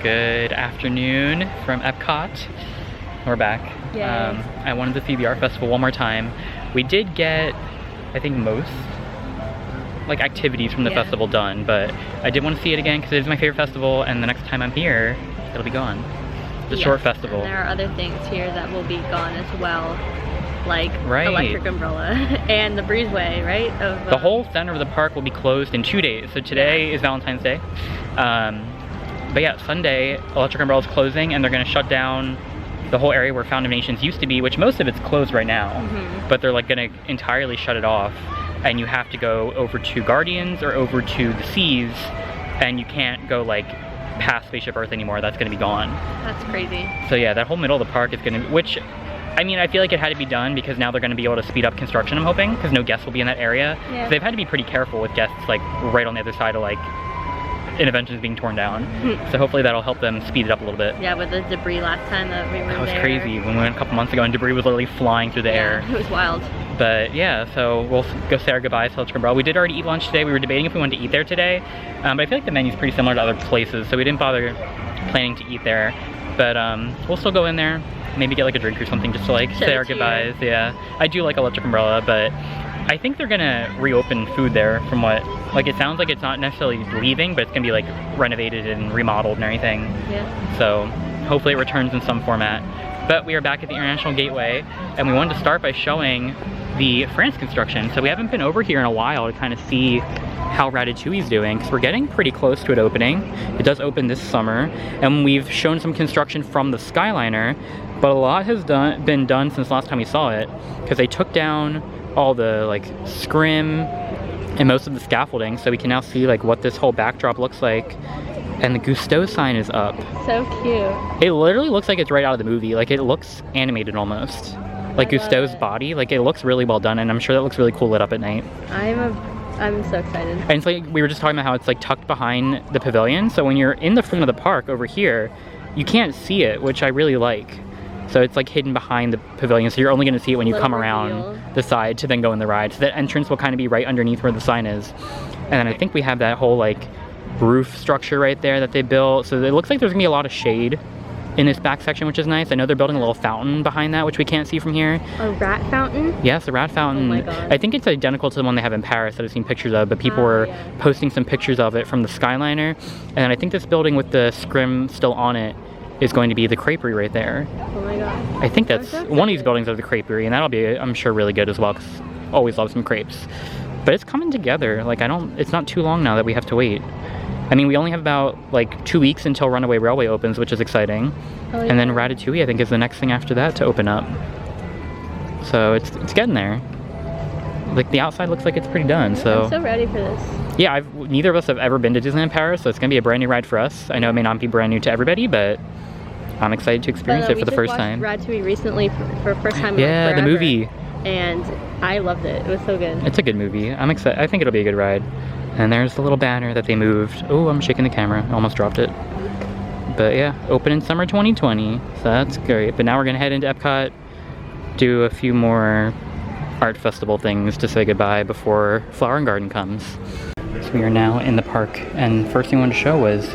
Good afternoon from Epcot. We're back. I wanted to see the art festival one more time. We did get, I think, most like activities from the festival done, but I did want to see it again because it is my favorite festival, and the next time I'm here, it'll be gone. It's a short festival. And there are other things here that will be gone as well, like electric umbrella and the breezeway, right? The whole center of the park will be closed in 2 days. So today is Valentine's Day. But yeah, Sunday, electric umbrella is closing, and they're going to shut down the whole area where Fountain of Nations used to be, which most of it's closed right now. But they're like going to entirely shut it off, and you have to go over to Guardians or over to the Seas, and you can't go like past Spaceship Earth anymore. That's going to be gone. That's crazy. So yeah, that whole middle of the park is going to, which, I mean, I feel like it had to be done because now they're going to be able to speed up construction, I'm hoping, because no guests will be in that area. So they've had to be pretty careful with guests like right on the other side of like Interventions being torn down. So hopefully that'll help them speed it up a little bit. Yeah, with the debris last time that we were there. That was crazy. When we went a couple months ago and debris was literally flying through the air. It was wild. But yeah, so we'll go say our goodbyes to Electric Umbrella. We did already eat lunch today. We were debating if we wanted to eat there today. But I feel like the menu's pretty similar to other places, so we didn't bother planning to eat there. But we'll still go in there, maybe get like a drink or something just to like say our goodbyes. Yeah, I do like Electric Umbrella, but I think they're gonna reopen food there from what, like it sounds like it's not necessarily leaving, but it's gonna be like renovated and remodeled and everything. Yeah. So hopefully it returns in some format. But we are back at the International Gateway, and we wanted to start by showing the France construction. So we haven't been over here in a while to kind of see how Ratatouille is doing, because we're getting pretty close to it opening. It does open this summer, and we've shown some construction from the Skyliner, but a lot has been done since last time we saw it, because they took down all the like scrim and most of the scaffolding, so we can now see like what this whole backdrop looks like. And the Gusteau sign is up. So cute. It literally looks like it's right out of the movie. Like it looks animated almost. Like Gusteau's body, like it looks really well done, and I'm sure that looks really cool lit up at night. I'm so excited. And it's like, we were just talking about how it's like tucked behind the pavilion, so when you're in the front of the park over here, you can't see it, which I really like. So it's like hidden behind the pavilion, so you're only going to see it when you come around the side to then go in the ride. So that entrance will kind of be right underneath where the sign is. And then I think we have that whole like roof structure right there that they built. So it looks like there's going to be a lot of shade in this back section, which is nice. I know they're building a little fountain behind that, which we can't see from here. A rat fountain? Yes, a rat fountain. Oh my God. I think it's identical to the one they have in Paris that I've seen pictures of, but people were posting some pictures of it from the Skyliner. And I think this building with the scrim still on it is going to be the creperie right there. Oh my God. I think that's one of these buildings of the creperie, and that'll be, I'm sure, really good as well, because I always love some crepes. But it's coming together. Like it's not too long now that we have to wait. I mean, we only have about like 2 weeks until Runaway Railway opens, which is exciting. Oh, yeah. And then Ratatouille, I think, is the next thing after that to open up. So it's getting there. Like the outside looks like it's pretty done. So I'm so ready for this. Yeah, neither of us have ever been to Disneyland Paris, so it's gonna be a brand new ride for us. I know it may not be brand new to everybody, but I'm excited to experience it for the first time. We just watched Ratatouille recently for the first time. Yeah, in like the movie. And I loved it. It was so good. It's a good movie. I'm excited. I think it'll be a good ride. And there's the little banner that they moved. Oh, I'm shaking the camera. I almost dropped it. But yeah, open in summer 2020. So that's great. But now we're gonna head into Epcot, do a few more art festival things to say goodbye before Flower and Garden comes. So we are now in the park, and first thing I wanted to show was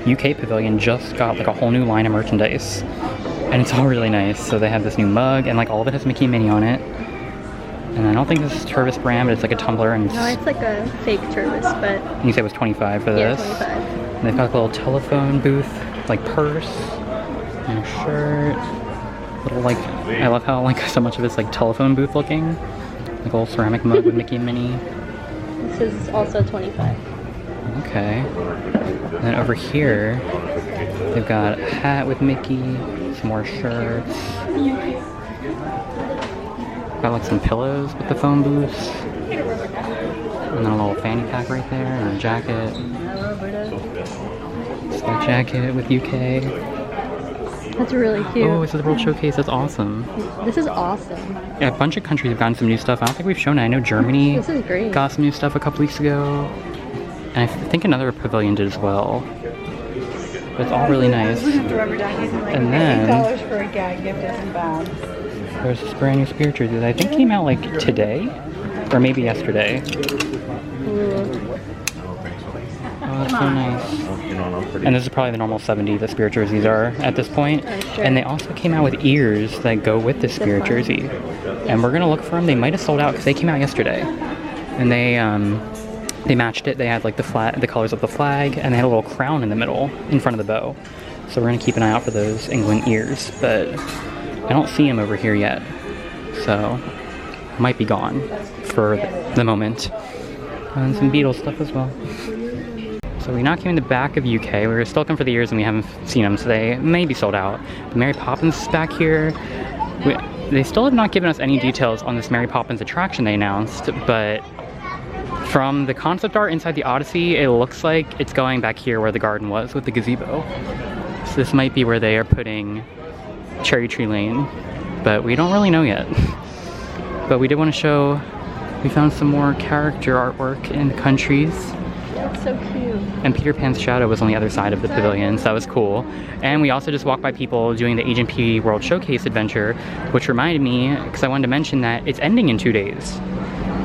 UK Pavilion just got like a whole new line of merchandise. And it's all really nice. So they have this new mug, and like all of it has Mickey and Minnie on it. And I don't think this is Tervis brand, but it's like a tumbler. And no, it's like a fake Tervis, but... And you said it was 25 for this? Yeah, 25. And they've got like a little telephone booth, like purse, and a shirt. Little like, I love how like so much of it's like telephone booth looking. Like a little ceramic mug with Mickey and Minnie. This is also 25. Okay. And then over here, they've got a hat with Mickey, some more shirts. Got like some pillows with the phone booths. And then a little fanny pack right there, and a jacket. It's that jacket with UK. That's really cute. Oh, it's the World Showcase. That's awesome. This is awesome. Yeah, a bunch of countries have gotten some new stuff. I don't think we've shown it. I know Germany this is great. Got some new stuff a couple weeks ago. And I think another pavilion did as well. But it's all really nice. And then for a gag gift isn't bad. There's this brand new spiritual that I think came out like today, or maybe yesterday. that's so nice. And this is probably the normal 70 the Spirit jerseys are at this point. Sure. And they also came out with ears that go with the Spirit jersey. And we're gonna look for them. They might have sold out because they came out yesterday. And they matched it. They had like the colors of the flag, and they had a little crown in the middle in front of the bow. So we're gonna keep an eye out for those England ears, but I don't see them over here yet. So might be gone for the moment. And some Beatles stuff as well. So we now came in the back of UK. We were still looking for the ears and we haven't seen them, so they may be sold out. But Mary Poppins is back here. They still have not given us any details on this Mary Poppins attraction they announced, but from the concept art inside the Odyssey, it looks like it's going back here where the garden was with the gazebo. So this might be where they are putting Cherry Tree Lane, but we don't really know yet. But we did want to show, we found some more character artwork in the countries. That's so cute. And Peter Pan's shadow was on the other side of the pavilion, so that was cool. And we also just walked by people doing the Agent P World Showcase adventure, which reminded me, because I wanted to mention that it's ending in 2 days.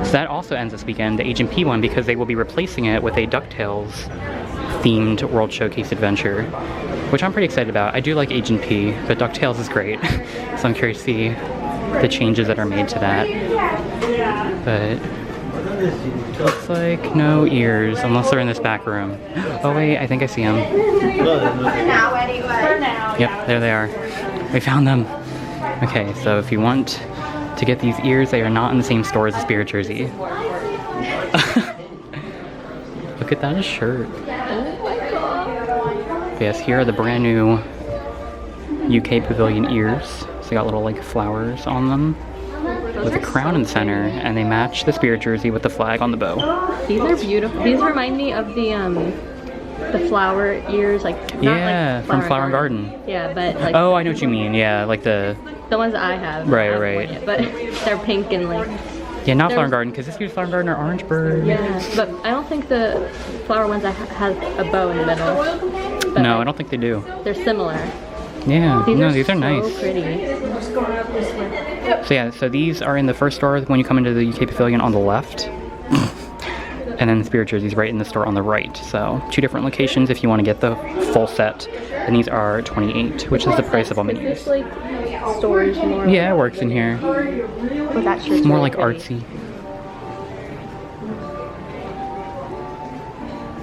So that also ends this weekend, the Agent P one, because they will be replacing it with a DuckTales themed World Showcase adventure, which I'm pretty excited about. I do like Agent P, but DuckTales is great. So I'm curious to see the changes that are made to that. But looks like no ears unless they're in this back room. Oh wait, I think I see them. Yep, there they are. We found them. Okay, so if you want to get these ears, they are not in the same store as the Spirit jersey. Look at that shirt. Yes, here are the brand new UK Pavilion ears. So they got little like flowers on them with a crown in the center, and they match the Spirit jersey with the flag on the bow. These are beautiful. These remind me of the flower ears, like yeah, like from Flower and Garden. Yeah, but like oh, I know what you mean. Yeah, like the ones that I have. Right, I haven't right. worn yet, but they're pink and like. Yeah, not Flower and Garden, because this year's Flower and Garden are orange birds. Yeah, but I don't think the flower ones have a bow in the middle. But no, I don't think they do. They're similar. Yeah, these are so nice. Pretty. So yeah, so these are in the first store when you come into the UK Pavilion on the left. And then the Spirit jersey's right in the store on the right. So 2 different locations if you want to get the full set. And these are $28, which is the price of all menus. Is this like stores more? Yeah, it works in here. But that shirt's It's more really like pretty. artsy.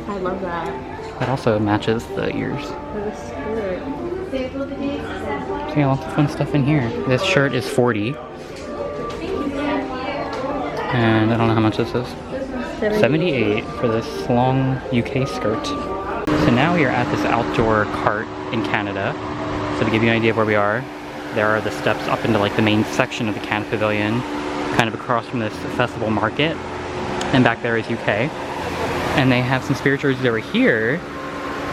I love that. That also matches the ears. For the skirt. So yeah, lots of fun stuff in here. This shirt is $40. And I don't know how much this is. $78 for this long UK skirt. So now we are at this outdoor cart in Canada. So to give you an idea of where we are, there are the steps up into like the main section of the Canada Pavilion, kind of across from this festival market. And back there is UK. And they have some Spirit jerseys over here,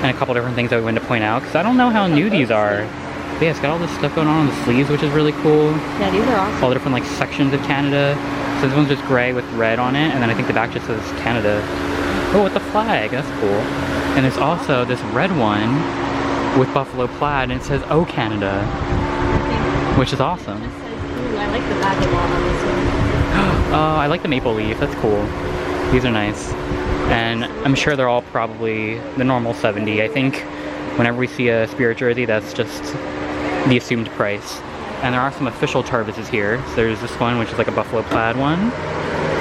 and a couple different things that we wanted to point out, because I don't know how new these are. But yeah, it's got all this stuff going on the sleeves, which is really cool. Yeah, these are awesome. All the different like sections of Canada. So this one's just gray with red on it, and then I think the back just says Canada. Oh, with the flag, that's cool. And there's also this red one with buffalo plaid, and it says "Oh Canada," which is awesome. Ooh, I like the batting wall on this one. Oh, I like the maple leaf, that's cool. These are nice. And I'm sure they're all probably the normal 70. I think whenever we see a Spirit jersey, that's just the assumed price. And there are some official Tarvises here. So there's this one, which is like a buffalo plaid one.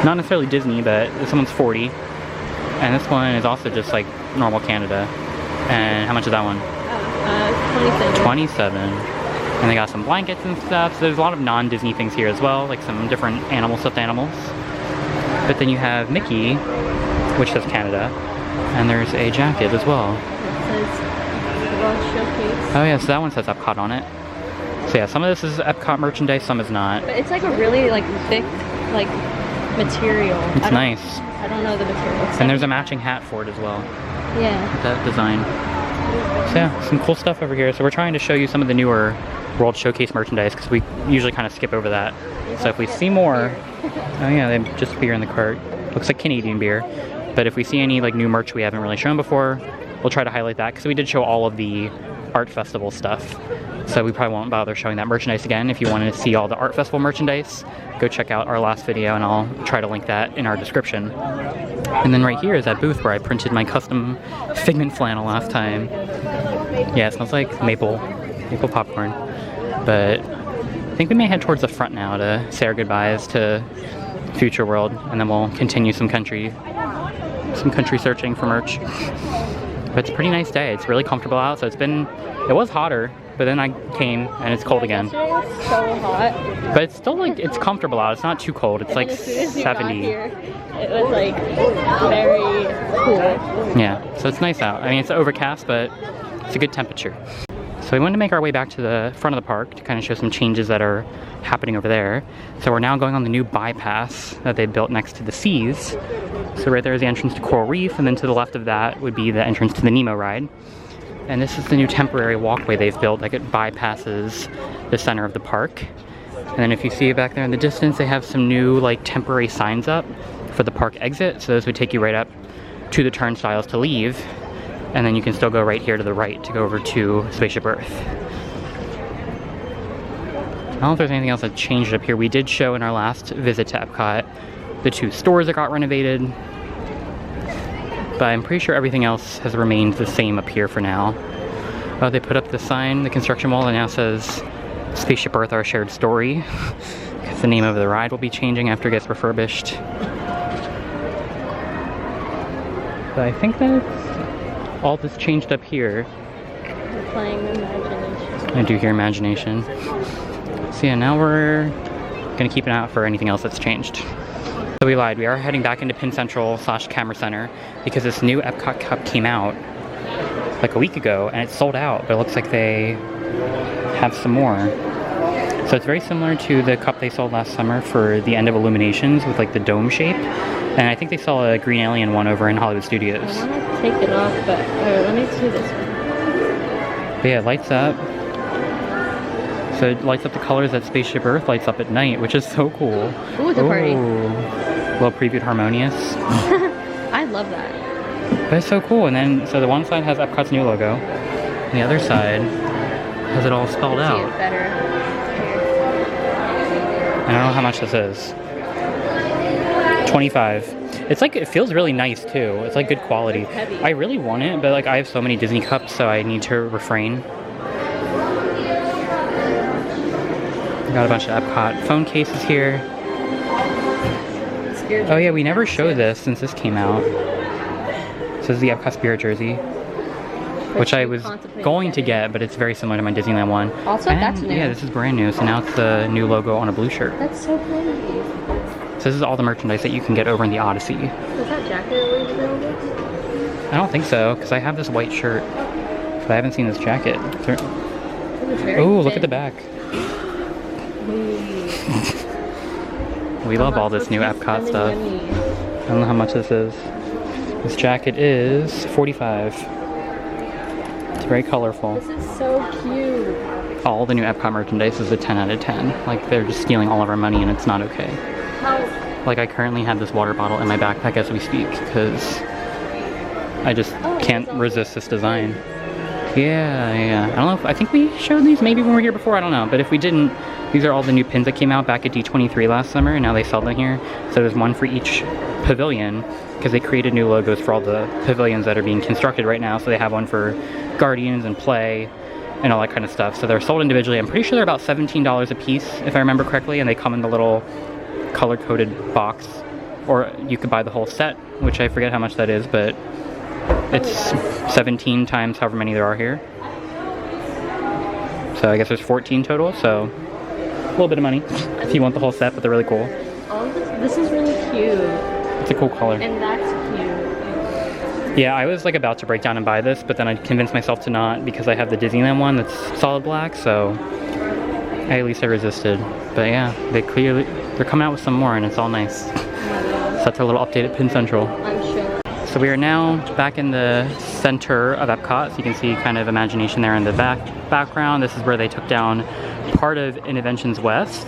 Not necessarily Disney, but this one's 40. And this one is also just like normal Canada. And how much is that one? 27. 27. And they got some blankets and stuff. So there's a lot of non-Disney things here as well, like some different stuffed animals. But then you have Mickey, which says Canada. And there's a jacket as well. It says World Showcase. Oh yeah, so that one says Epcot on it. So yeah, some of this is Epcot merchandise, some is not. But it's like a really like thick like material. It's nice. I don't know the material. And there's a matching hat for it as well. Yeah. That design. So yeah, some cool stuff over here. So we're trying to show you some of the newer World Showcase merchandise because we usually kind of skip over that. So if we see more, oh yeah, they have just beer in the cart. Looks like Canadian beer. But if we see any like new merch we haven't really shown before, we'll try to highlight that because we did show all of the art festival stuff. So we probably won't bother showing that merchandise again. If you want to see all the art festival merchandise, go check out our last video and I'll try to link that in our description. And then right here is that booth where I printed my custom Figment flannel last time. Yeah, it smells like maple popcorn. But I think we may head towards the front now to say our goodbyes to Future World, and then we'll continue some country searching for merch. But it's a pretty nice day. It's really comfortable out, so it was hotter, but then I came and it's cold again. It's so hot. But it's still like, it's comfortable out. It's not too cold. It's like as soon as we 70. got here, it was like very cool. Yeah, so it's nice out. I mean, it's overcast, but it's a good temperature. So we wanted to make our way back to the front of the park to kind of show some changes that are happening over there. So we're now going on the new bypass that they built next to the seas. So right there is the entrance to Coral Reef, and then to the left of that would be the entrance to the Nemo ride. And this is the new temporary walkway they've built, like it bypasses the center of the park. And then if you see back there in the distance, they have some new like temporary signs up for the park exit. So those would take you right up to the turnstiles to leave. And then you can still go right here to the right to go over to Spaceship Earth. I don't know if there's anything else that changed up here. We did show in our last visit to Epcot the 2 stores that got renovated. But I'm pretty sure everything else has remained the same up here for now. They put up the sign, the construction wall, that now says Spaceship Earth, Our Shared Story. Because the name of the ride will be changing after it gets refurbished. But I think that's all that's changed up here. We're playing Imagination. I do hear Imagination. So yeah, now we're gonna keep an eye out for anything else that's changed. So we lied, we are heading back into Pin Central / Camera Center because this new Epcot Cup came out like a week ago and it's sold out, but it looks like they have some more. So it's very similar to the cup they sold last summer for the end of Illuminations with like the dome shape. And I think they saw a Green Alien one over in Hollywood Studios. I want to take it off, but let me see this one. But yeah, it lights up. So it lights up the colors that Spaceship Earth lights up at night, which is so cool. Ooh, it's a party. Well previewed Harmonious. I love that. But it's so cool. And then, so the one side has Epcot's new logo. And the other side has it all spelled out. See it better. I don't know how much this is. 25. It's like, it feels really nice too. It's like good quality. It's heavy. I really want it, but like I have so many Disney cups, so I need to refrain. Got a bunch of Epcot phone cases here. Oh yeah, we never showed this since this came out. So this is the Epcot Spirit jersey, which I was going to get, but it's very similar to my Disneyland one. Also, and, that's new. Yeah, this is brand new, so now it's the new logo on a blue shirt. That's so pretty. So this is all the merchandise that you can get over in the Odyssey. Was that jacket always available? I don't think so, because I have this white shirt, but I haven't seen this jacket. Oh, look at the back. We love all this new Epcot stuff. I don't know how much this is. This jacket is $45. It's very colorful. This is so cute. All the new Epcot merchandise is a 10 out of 10. Like, they're just stealing all of our money and it's not okay. Like, I currently have this water bottle in my backpack as we speak because I just can't resist this design. Yeah. I don't know if, I think we showed these maybe when we were here before, I don't know. But if we didn't, these are all the new pins that came out back at D23 last summer and now they sell them here. So there's one for each pavilion because they created new logos for all the pavilions that are being constructed right now. So they have one for Guardians and Play and all that kind of stuff. So they're sold individually. I'm pretty sure they're about $17 a piece if I remember correctly, and they come in the little color-coded box. Or you could buy the whole set, which I forget how much that is, but it's 17 times however many there are here. So I guess there's 14 total, so a little bit of money if you want the whole set, but they're really cool. This is really cute. It's a cool color. And that's cute. Yeah, I was like about to break down and buy this, but then I convinced myself to not because I have the Disneyland one that's solid black, so at least I resisted. But yeah, they're coming out with some more and it's all nice. So that's our little update at Pin Central. I'm sure. So we are now back in the center of Epcot, so you can see kind of Imagination there in the background. This is where they took down part of Innovations West.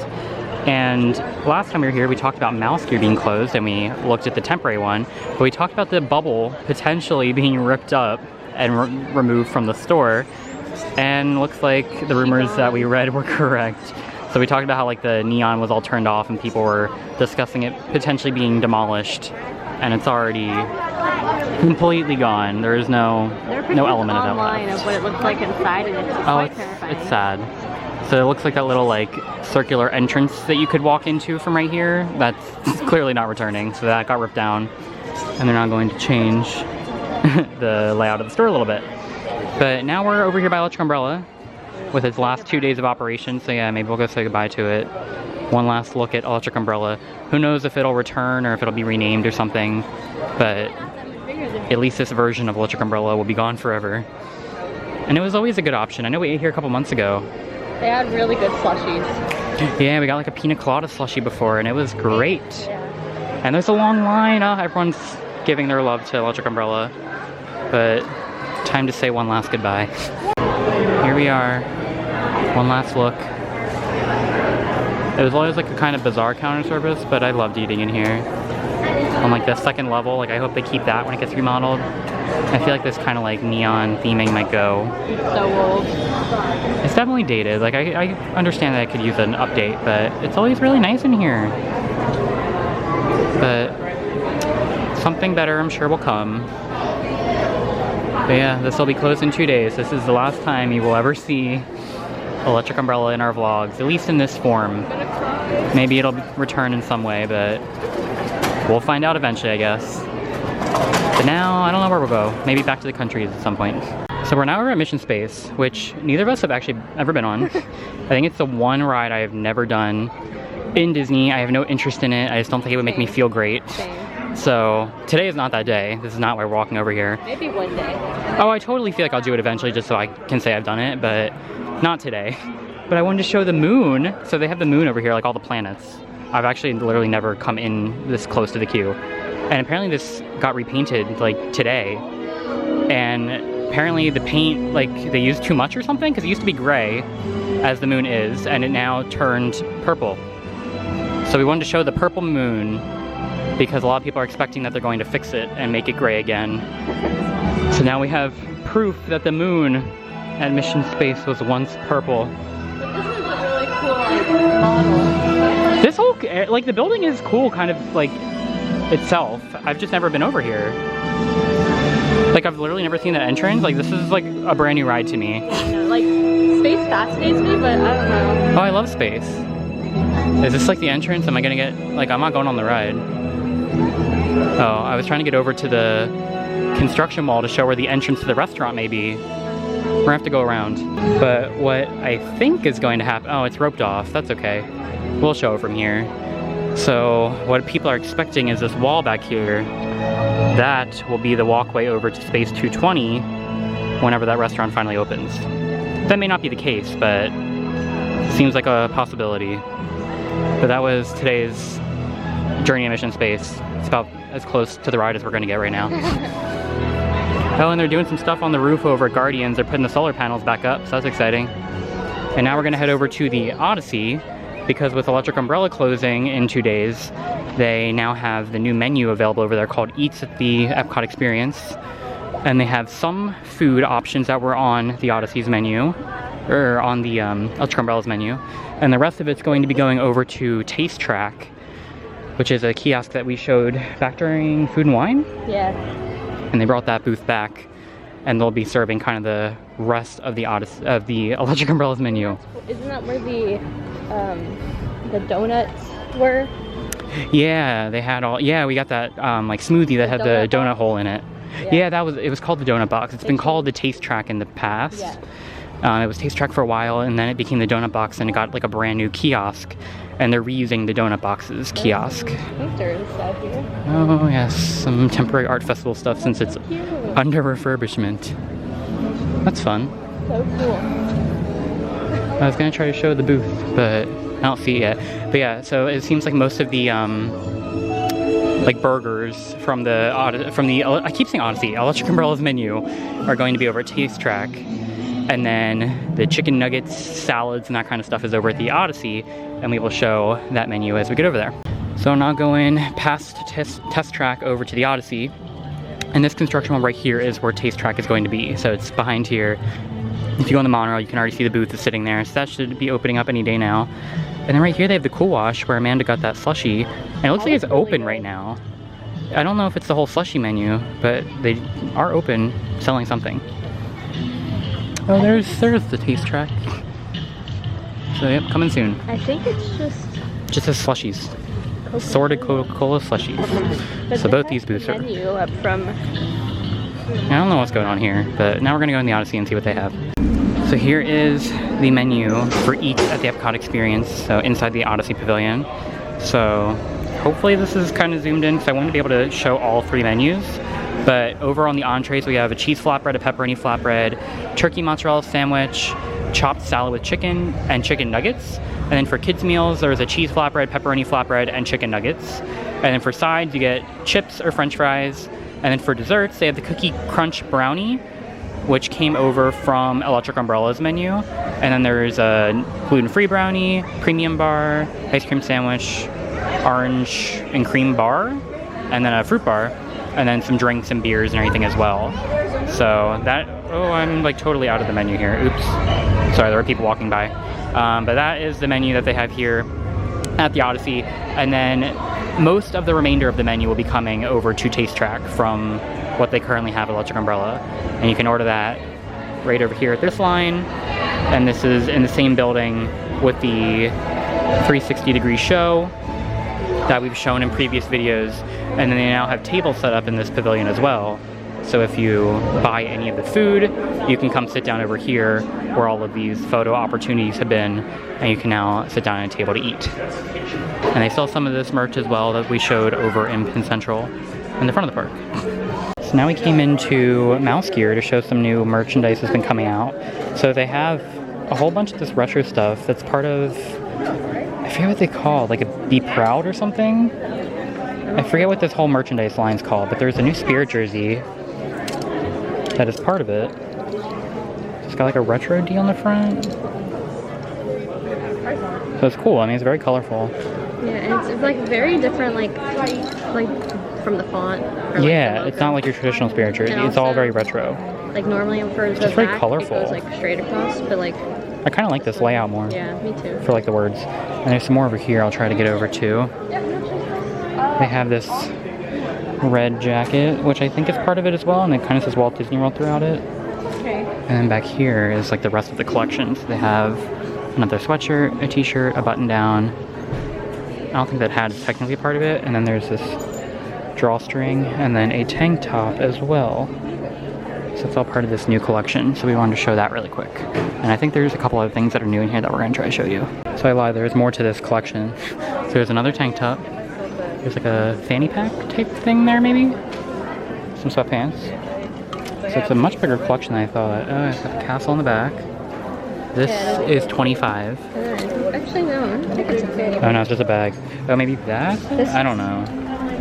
And last time we were here, we talked about MouseGear being closed and we looked at the temporary one, but we talked about the bubble potentially being ripped up and removed from the store. And looks like the rumors that we read were correct. So we talked about how like the neon was all turned off and people were discussing it potentially being demolished, and it's already completely gone. There is no element of that online left. of what it looks like inside, and it's quite terrifying. It's sad. So it looks like that little like circular entrance that you could walk into from right here. That's clearly not returning. So that got ripped down, and they're now going to change the layout of the store a little bit. But now we're over here by Electric Umbrella with its last 2 days of operation. So yeah, maybe we'll go say goodbye to it. One last look at Electric Umbrella. Who knows if it'll return or if it'll be renamed or something, but at least this version of Electric Umbrella will be gone forever. And it was always a good option. I know we ate here a couple months ago. They had really good slushies. Yeah, we got like a pina colada slushie before and it was great. Yeah. And there's a long line. Everyone's giving their love to Electric Umbrella. But time to say one last goodbye. Here we are. One last look. It was always like a kind of bizarre counter service, but I loved eating in here. On like the second level, like I hope they keep that when it gets remodeled. I feel like this kind of like neon theming might go. It's so old. It's definitely dated. Like I understand that I could use an update, but it's always really nice in here. But something better I'm sure will come. But yeah, this will be closed in 2 days. This is the last time you will ever see Electric Umbrella in our vlogs, at least in this form. Maybe it'll return in some way, but we'll find out eventually, I guess. But now, I don't know where we'll go. Maybe back to the country at some point. So we're now over at Mission Space, which neither of us have actually ever been on. I think it's the one ride I have never done in Disney. I have no interest in it. I just don't think it would make me feel great. So today is not that day. This is not why we're walking over here. Maybe one day. Oh, I totally feel like I'll do it eventually just so I can say I've done it, but not today. But I wanted to show the moon. So they have the moon over here, like all the planets. I've actually literally never come in this close to the queue. And apparently this got repainted like today. And apparently the paint, like they used too much or something, because it used to be gray as the moon is, and it now turned purple. So we wanted to show the purple moon because a lot of people are expecting that they're going to fix it and make it gray again. So now we have proof that the moon at Mission Space was once purple. But this is a really cool like, model. This whole, like the building is cool kind of like itself. I've just never been over here. Like I've literally never seen that entrance. Like this is like a brand new ride to me. I know, like space fascinates me, but I don't know. Oh, I love space. Is this like the entrance? Am I gonna get, like I'm not going on the ride. Oh, I was trying to get over to the construction wall to show where the entrance to the restaurant may be. We're gonna have to go around. But what I think is going to happen, oh, it's roped off, that's okay. We'll show it from here. So what people are expecting is this wall back here. That will be the walkway over to Space 220 whenever that restaurant finally opens. That may not be the case, but seems like a possibility. But that was today's journey in Mission Space. It's about as close to the ride as we're gonna get right now. Oh, and they're doing some stuff on the roof over at Guardians. They're putting the solar panels back up, so that's exciting. And now we're gonna head over to the Odyssey, because with Electric Umbrella closing in 2 days, they now have the new menu available over there called Eats at the Epcot Experience. And they have some food options that were on the Odyssey's menu, or on the Electric Umbrella's menu. And the rest of it's going to be going over to Taste Track, which is a kiosk that we showed back during Food and Wine. Yeah. And they brought that booth back, and they'll be serving kind of the rest of the Electric Umbrella's menu. Isn't that where the donuts were? Yeah, they had all. Yeah, we got that like smoothie that had the donut hole in it. Yeah, it was called the donut box. It's been called the Taste Track in the past. Yeah. It was Taste Track for a while, and then it became the donut box, and it got like a brand new kiosk. And they're reusing the donut box's kiosk. Painters out here. Oh yes, some temporary art festival stuff since it's under refurbishment. That's fun. So cool. I was gonna try to show the booth, but I don't see it yet. But yeah, so it seems like most of the like burgers from the I keep saying Odyssey, Electric Umbrella's menu are going to be over at Taste Track. And then the chicken nuggets, salads, and that kind of stuff is over at the Odyssey, and we will show that menu as we get over there. So now going past Test Track over to the Odyssey, and this construction wall right here is where Taste Track is going to be. So it's behind here. If you go on the monorail, you can already see the booth is sitting there, so that should be opening up any day now. And then right here they have the Cool Wash where Amanda got that slushie, and it looks like it's open right now. I don't know if it's the whole slushie menu, but they are open selling something. Oh, there's the taste track. So yep, coming soon. I think it's just as slushies. Assorted Coca-Cola slushies. So both these booths are. Menu up from. I don't know what's going on here, but now we're gonna go in the Odyssey and see what they have. So here is the menu for eats at the Epcot experience, so inside the Odyssey Pavilion. So hopefully this is kind of zoomed in because I want to be able to show all 3 menus. But over on the entrees we have a cheese flatbread, a pepperoni flatbread, turkey mozzarella sandwich, chopped salad with chicken, and chicken nuggets. And then for kids meals there's a cheese flatbread, pepperoni flatbread, and chicken nuggets. And then for sides you get chips or french fries. And then for desserts they have the cookie crunch brownie, which came over from Electric Umbrella's menu. And then there's a gluten-free brownie, premium bar, ice cream sandwich, orange and cream bar, and then a fruit bar, and then some drinks and beers and everything as well. So that, oh, I'm like totally out of the menu here. Oops. Sorry, there are people walking by. But that is the menu that they have here at the Odyssey. And then most of the remainder of the menu will be coming over to Taste Track from what they currently have at Electric Umbrella. And you can order that right over here at this line. And this is in the same building with the 360-degree show that we've shown in previous videos. And then they now have tables set up in this pavilion as well. So if you buy any of the food, you can come sit down over here where all of these photo opportunities have been, and you can now sit down at a table to eat. And they sell some of this merch as well that we showed over in Penn Central in the front of the park. So now we came into MouseGear to show some new merchandise that's been coming out. So they have a whole bunch of this retro stuff that's part of, I forget what they call, like a Be Proud or something? I forget what this whole merchandise line's called, but there's a new Spirit jersey that is part of it. It's got like a retro D on the front. So it's cool. I mean, it's very colorful. Yeah, it's like very different, like from the font. Or yeah, like it's not like your traditional Spirit jersey. It's all very retro. Like normally for the very back, colorful. it goes like straight across, but like. I kind of like this layout more. Yeah, me too. For like the words. And there's some more over here I'll try to get over to. They have this red jacket, which I think is part of it as well, and it kind of says Walt Disney World throughout it. Okay. And then back here is like the rest of the collection. So they have another sweatshirt, a t-shirt, a button-down. I don't think that hat is technically part of it. And then there's this drawstring, and then a tank top as well. So it's all part of this new collection, so we wanted to show that really quick. And I think there's a couple other things that are new in here that we're going to try to show you. So I lied, there's more to this collection. So there's another tank top. There's like a fanny pack type thing there, maybe? Some sweatpants. So it's a much bigger collection than I thought. Oh, it's got the castle in the back. This is $25. Actually, no, I think it's a fanny pack. Oh no, it's just a bag. Oh, maybe that? I don't know.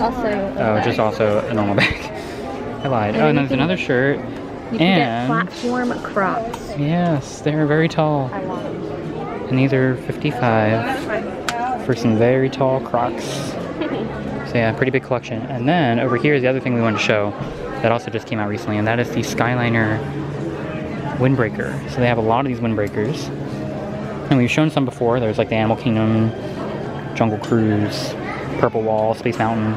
Also. Oh, just also a normal bag. I lied. Oh, and there's another shirt. You can get platform Crocs. Yes, they're very tall. I want them. And these are $55 for some very tall Crocs. So yeah, pretty big collection. And then over here is the other thing we wanted to show that also just came out recently, and that is the Skyliner windbreaker. So they have a lot of these windbreakers. And we've shown some before. There's like the Animal Kingdom, Jungle Cruise, Purple Wall, Space Mountain.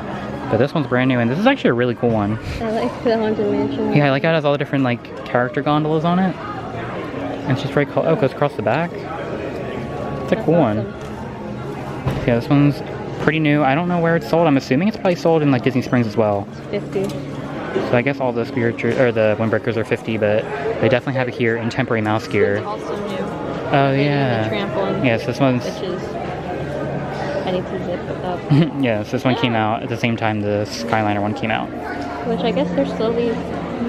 But this one's brand new, and this is actually a really cool one. I like the Haunted Mansion. Yeah, I like how it has all the different like character gondolas on it. And it's just very cool. Oh, it goes across the back. It's a cool one. Yeah, this one's pretty new. I don't know where it's sold. I'm assuming it's probably sold in like Disney Springs as well. 50. So I guess all the the windbreakers are 50, but they definitely have it here in temporary MouseGear. It's also new. Oh yeah. The tramp one. Yes, this one's. Which is. I need to zip it up. Yes, this one came out at the same time the Skyliner one came out. Which I guess they're slowly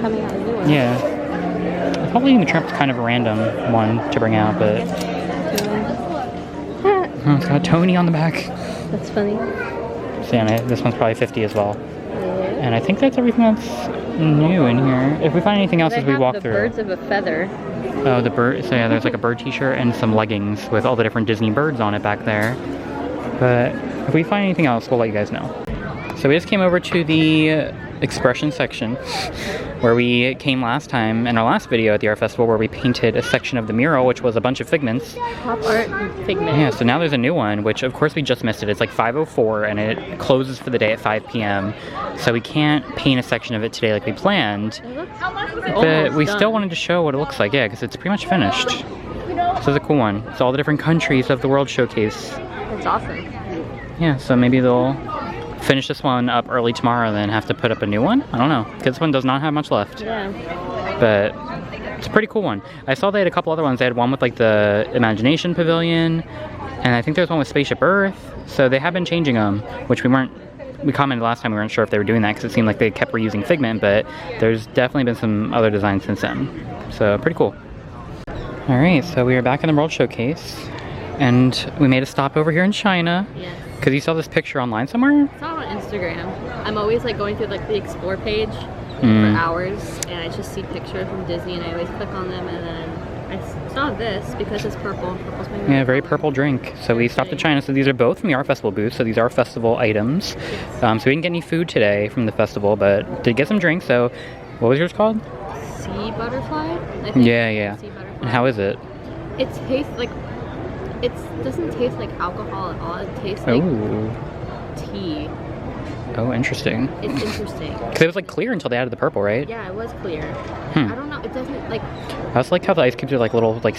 coming out with new ones. Yeah. Probably the Tramp's kind of a random one to bring out, but. Oh, it's got Tony on the back. That's funny. So yeah, this one's probably 50 as well. Yeah. And I think that's everything that's new in here. If we find anything else as we walk through. Birds of a feather. Oh, the bird. So yeah, there's like a bird t-shirt and some leggings with all the different Disney birds on it back there. But if we find anything else, we'll let you guys know. So we just came over to the expression section where we came last time in our last video at the art festival, where we painted a section of the mural, which was a bunch of figments. Pop art figment. Yeah, so now there's a new one, which of course we just missed it. It's like 5:04 and it closes for the day at 5 p.m. So we can't paint a section of it today like we planned. But we still wanted to show what it looks like, yeah, because it's pretty much finished. So it's a cool one. It's all the different countries of the world showcase. It's awesome. Yeah, so maybe they'll finish this one up early tomorrow, then have to put up a new one? I don't know, because this one does not have much left. Yeah. But it's a pretty cool one. I saw they had a couple other ones. They had one with like the Imagination Pavilion, and I think there's one with Spaceship Earth. So they have been changing them, which we commented last time we weren't sure if they were doing that because it seemed like they kept reusing Figment, but there's definitely been some other designs since then. So pretty cool. Alright, so we are back in the World Showcase, and we made a stop over here in China. Yes. Because you saw this picture online somewhere? I saw it on Instagram. I'm always like going through like the explore page for hours, and I just see pictures from Disney, and I always click on them, and then I saw this because it's purple. Purple's my Yeah, very purple drink. So we stopped at China. So these are both from the art festival booth. So these are festival items. Yes. So we didn't get any food today from the festival, but did get some drinks. So what was yours called? Sea butterfly? I think. Yeah. Sea butterfly. And how is it? It tastes like, it doesn't taste like alcohol at all. It tastes like tea. Oh, interesting. It's interesting. Because it was like clear until they added the purple, right? Yeah, it was clear. I don't know. It doesn't like. I also like how the ice cubes are like little like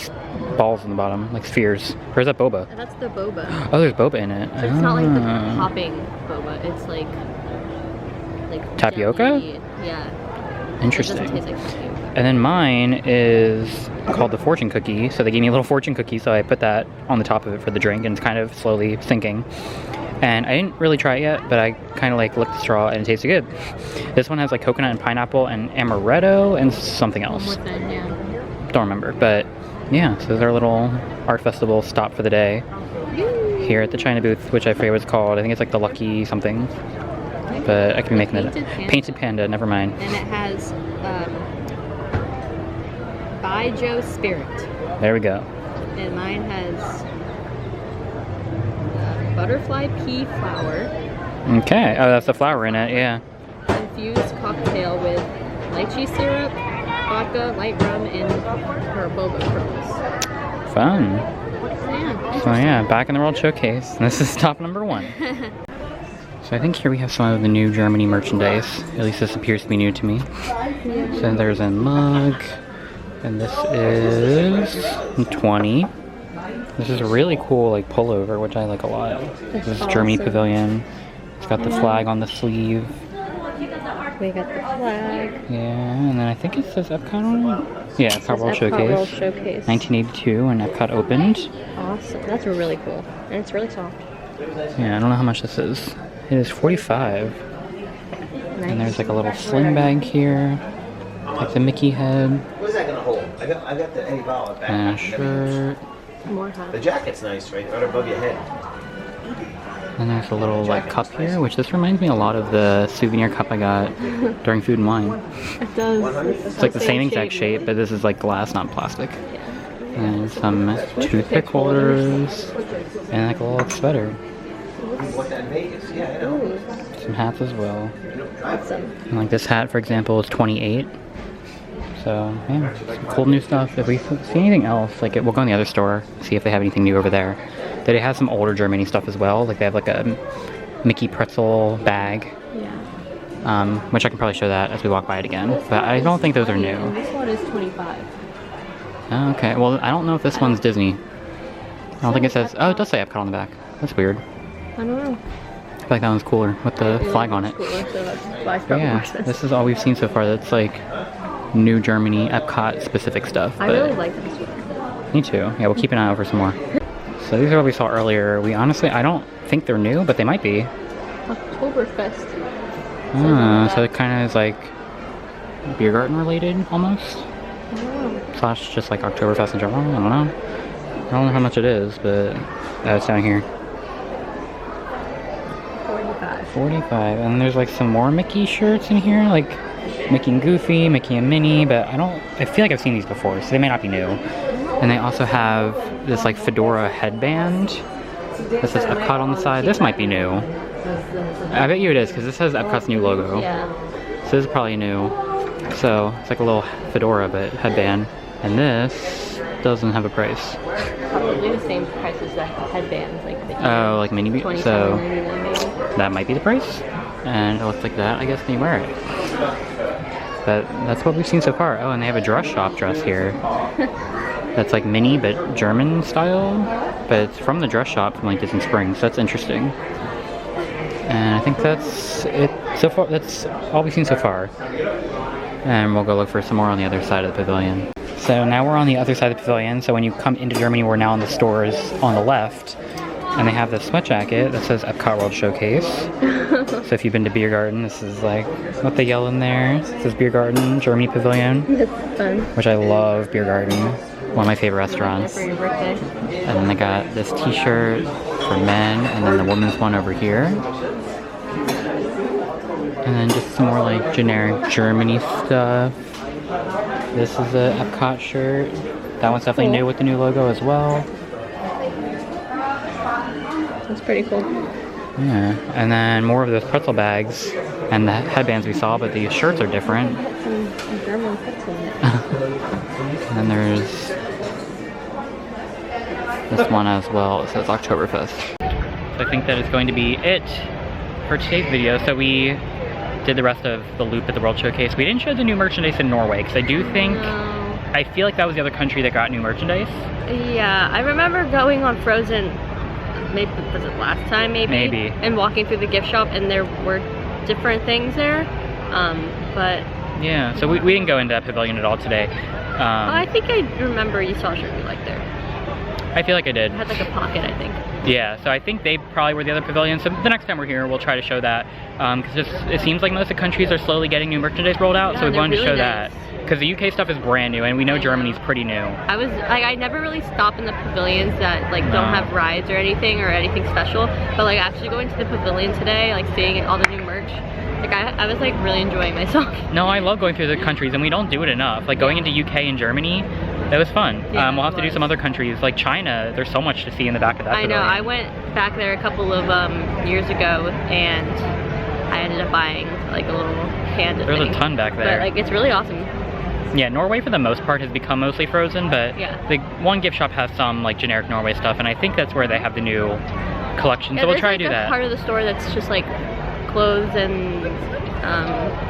balls in the bottom, like spheres. Or is that boba? That's the boba. Oh, there's boba in it. But it's not like the popping boba. It's like tapioca? jelly. Yeah. Interesting. It doesn't taste like tapioca. And then mine is called the fortune cookie. So they gave me a little fortune cookie, so I put that on the top of it for the drink, and it's kind of slowly sinking. And I didn't really try it yet, but I kind of like licked the straw and it tasted good. This one has like coconut and pineapple and amaretto and something else. One more thing, yeah. Don't remember, but yeah, so this is our little art festival stop for the day here at the China booth, which I forget what it's called. I think it's like the Lucky something, but I could be making it. Painted Panda, never mind. And it has Baijiu Spirit. There we go. And mine has butterfly pea flower. Okay, oh, that's the flower in it, yeah. Infused cocktail with lychee syrup, vodka, light rum, and her boba pearls. Fun. Yeah, So yeah, back in the World Showcase. This is stop number 1. So I think here we have some of the new Germany merchandise. At least this appears to be new to me. So there's a mug, and this is 20. This is a really cool like pullover, which I like a lot. This is Germany Pavilion. It's got the flag on the sleeve. We got the flag. Yeah, and then I think it says Epcot on it. Yeah, Epcot World Showcase. World Showcase. 1982 when Epcot opened. Awesome. That's really cool. And it's really soft. Yeah, I don't know how much this is. It is $45. Nice. And there's like a little sling bag here. Like the Mickey head. What is that gonna hold? I got the Eddie Bauer back. And a shirt. More hot. The jacket's nice, right above your head. And there's a little like cup here, which this reminds me a lot of the souvenir cup I got during Food and Wine. It does. It's like the same exact shape, but this is like glass, not plastic. Yeah. And some toothpick holders, and like a little sweater. What that in Vegas? Yeah, I know. Ooh, Some hats as well. awesome. And like this hat, for example, is 28. So yeah, some cool new stuff. If we see anything else, like we'll go in the other store, see if they have anything new over there. They have some older Germany stuff as well. Like they have like a Mickey pretzel bag, Yeah. which I can probably show that as we walk by it again. But I don't think those are new. And this one is 25. Oh, okay, well I don't know if this one's Disney. I don't think it says. Oh, it does say Epcot on the back. That's weird. I don't know. I feel like that one's cooler with the flag on it. Cooler, so that's why it's But probably more yeah, expensive. this is all we've seen so far. That's like new Germany Epcot specific stuff. I but really like this one. Me too. Yeah, we'll keep an eye out for some more. So these are what we saw earlier. We honestly, I don't think they're new, but they might be. Oktoberfest. So it kind of is like beer garden related almost. Slash just like Oktoberfest in general. I don't know. I don't know how much it is, but it's down here. 45. 45. And there's like some more Mickey shirts in here, like Mickey and Goofy, Mickey and Minnie, but I feel like I've seen these before, so they may not be new. And they also have this like fedora headband. This says Epcot on the side. This might be new. I bet you it is, because this has Epcot's new logo. Yeah. So this is probably new. So it's like a little fedora but headband. And this doesn't have a price. Probably the same price as the headbands, like the Oh, like mini. So $27.99 maybe. that might be the price. And it looks like that, I guess, when you wear it. But that's what we've seen so far. Oh, and they have a dress shop dress here. That's like mini but German style. But it's from the dress shop from like Disney Springs. So that's interesting. And I think that's it so far. That's all we've seen so far. And we'll go look for some more on the other side of the pavilion. So now we're on the other side of the pavilion. So when you come into Germany, we're now in the stores on the left. And they have this sweat jacket that says Epcot World Showcase. So if you've been to Beer Garden, this is like what they yell in there. It says Beer Garden, Germany Pavilion. That's fun. Which I love Beer Garden. One of my favorite restaurants. For your birthday. And then they got this t-shirt for men, and then the women's one over here. And then just some more like generic Germany stuff. This is a Epcot shirt. That one's definitely new with the new logo as well. That's pretty cool. Yeah, and then more of those pretzel bags and the headbands we saw, but the shirts are different. Some German pretzel in it. And then there's this one as well. It says Oktoberfest. So I think that is going to be it for today's video. So we did the rest of the loop at the World Showcase. We didn't show the new merchandise in Norway because I do think, No. I feel like that was the other country that got new merchandise. Yeah, I remember going on Frozen, maybe was it last time maybe? Maybe. And walking through the gift shop and there were different things there, but... Yeah, so we didn't go into that pavilion at all today. I think I remember you saw a shirt you liked there. I feel like I did. It had like a pocket, I think. Yeah, so I think they probably were the other pavilion. So the next time we're here, we'll try to show that. Because it seems like most of the countries are slowly getting new merchandise rolled out, Yeah, so we they're wanted to show really that. Because the UK stuff is brand new, and we know Germany's pretty new. I never really stop in the pavilions that like don't have rides or anything special, but like actually going to the pavilion today, like seeing all the new merch, like I was like really enjoying myself. No, I love going through the countries, and we don't do it enough. Like going into UK and Germany, that was fun. Yeah, we'll have to do some other countries, like China. There's so much to see in the back of that I know, pavilion. I went back there a couple of years ago, and I ended up buying like a little panda There's thing. a ton back there. But like it's really awesome. Yeah, Norway for the most part has become mostly Frozen, but Yeah. the one gift shop has some like generic Norway stuff, and I think that's where they have the new collection. Yeah, So we'll there's, try like, to do that. part of the store that's just like clothes, and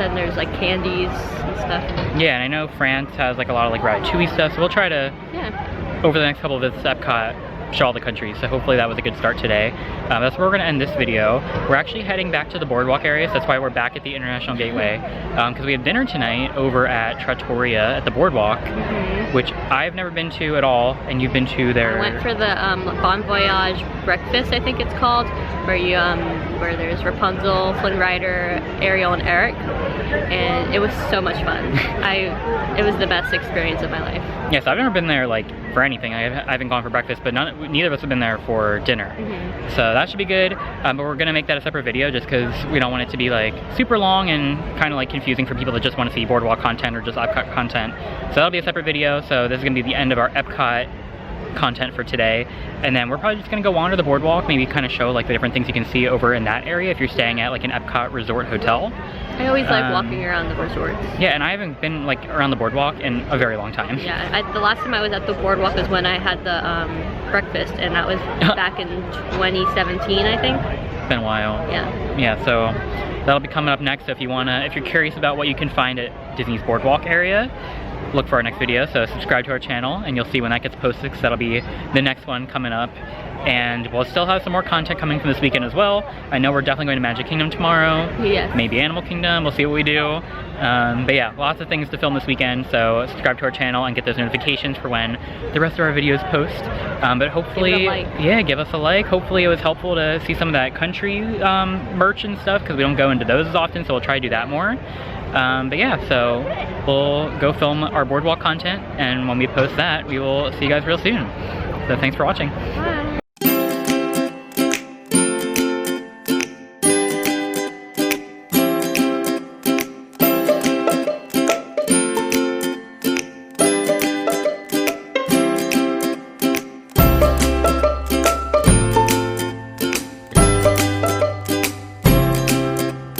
then there's like candies and stuff. Yeah, and I know France has like a lot of like Ratatouille stuff, so we'll try to, Yeah. over the next couple of visits to Epcot, show all the countries. So hopefully that was a good start today. That's where we're gonna end this video. We're actually heading back to the boardwalk area, so that's why we're back at the International Gateway. Because we have dinner tonight over at Trattoria at the boardwalk, which I've never been to at all, and you've been to there. I went for the Bon Voyage breakfast, I think it's called, where you where there's Rapunzel, Flynn Rider, Ariel, and Eric, and it was so much fun. It was the best experience of my life. Yes, I've never been there like for anything. I haven't gone for breakfast, but neither of us have been there for dinner. So that should be good. But we're gonna make that a separate video just because we don't want it to be like super long and kind of like confusing for people that just want to see boardwalk content or just Epcot content. So that'll be a separate video. So this is gonna be the end of our Epcot content for today, and then we're probably just gonna go wander the boardwalk, maybe kind of show like the different things you can see over in that area if you're staying at like an Epcot resort hotel. I always like walking around the resorts. Yeah, and I haven't been like around the boardwalk in a very long time. Yeah, the last time I was at the boardwalk was when I had the breakfast, and that was back in 2017, I think. It's been a while. Yeah. Yeah, so that'll be coming up next. So if you're curious about what you can find at Disney's boardwalk area, look for our next video. So subscribe to our channel and you'll see when that gets posted, because that'll be the next one coming up. And we'll still have some more content coming from this weekend as well. I know we're definitely going to Magic Kingdom tomorrow. Yes. Maybe Animal Kingdom, we'll see what we do. But yeah, lots of things to film this weekend, so subscribe to our channel and get those notifications for when the rest of our videos post. But hopefully, Give it a like. Yeah, give us a like. Hopefully it was helpful to see some of that country merch and stuff, because we don't go into those as often, so we'll try to do that more. But yeah, so we'll go film our boardwalk content, and when we post that, we will see you guys real soon. So thanks for watching. Bye.